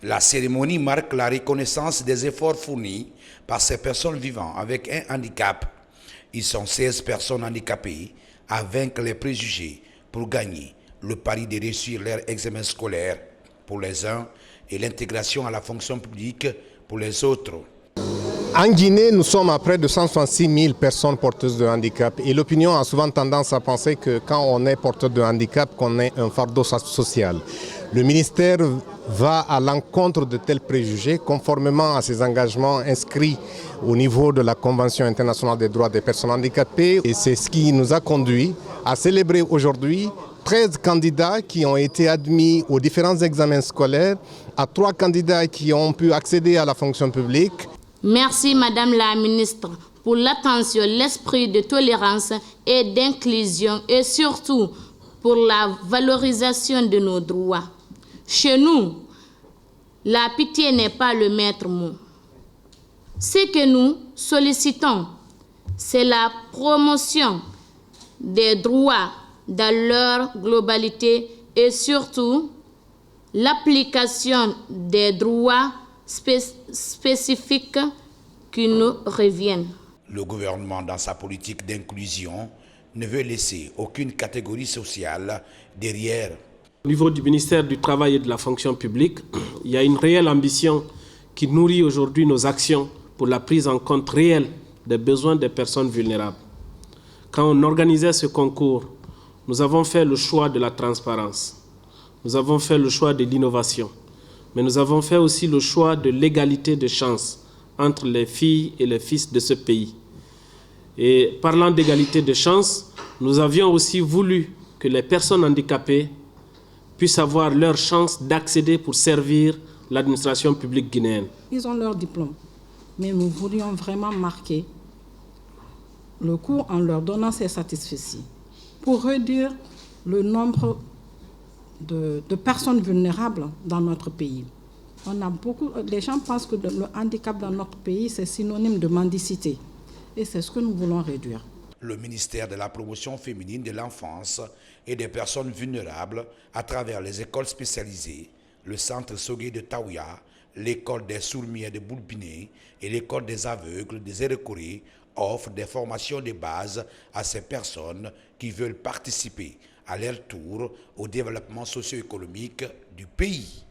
La cérémonie marque la reconnaissance des efforts fournis par ces personnes vivant avec un handicap. Ils sont 16 personnes handicapées à vaincre les préjugés pour gagner le pari de réussir leur examen scolaire pour les uns et l'intégration à la fonction publique pour les autres. En Guinée, nous sommes à près de 166 000 personnes porteuses de handicap et l'opinion a souvent tendance à penser que quand on est porteur de handicap, qu'on est un fardeau social. Le ministère va à l'encontre de tels préjugés conformément à ses engagements inscrits au niveau de la Convention internationale des droits des personnes handicapées et c'est ce qui nous a conduit à célébrer aujourd'hui 13 candidats qui ont été admis aux différents examens scolaires, à 3 candidats qui ont pu accéder à la fonction publique. Merci Madame la Ministre pour l'attention, l'esprit de tolérance et d'inclusion et surtout pour la valorisation de nos droits. Chez nous, la pitié n'est pas le maître mot. Ce que nous sollicitons, c'est la promotion des droits dans leur globalité et surtout l'application des droits spécifiques qui nous reviennent. Le gouvernement, dans sa politique d'inclusion, ne veut laisser aucune catégorie sociale derrière. Au niveau du ministère du Travail et de la fonction publique, il y a une réelle ambition qui nourrit aujourd'hui nos actions pour la prise en compte réelle des besoins des personnes vulnérables. Quand on organisait ce concours, nous avons fait le choix de la transparence, nous avons fait le choix de l'innovation, mais nous avons fait aussi le choix de l'égalité de chance entre les filles et les fils de ce pays. Et parlant d'égalité de chance, nous avions aussi voulu que les personnes handicapées puissent avoir leur chance d'accéder pour servir l'administration publique guinéenne. Ils ont leur diplôme, mais nous voulions vraiment marquer le coup en leur donnant ces satisfecits pour réduire le nombre de personnes vulnérables dans notre pays. Les gens pensent que le handicap dans notre pays, c'est synonyme de mendicité. Et c'est ce que nous voulons réduire. Le ministère de la promotion féminine de l'enfance et des personnes vulnérables, à travers les écoles spécialisées, le centre Sogué de Taouya, l'école des sourds-muets de Boulbiné et l'école des aveugles des Erekoré, offre des formations de base à ces personnes qui veulent participer à leur tour au développement socio-économique du pays.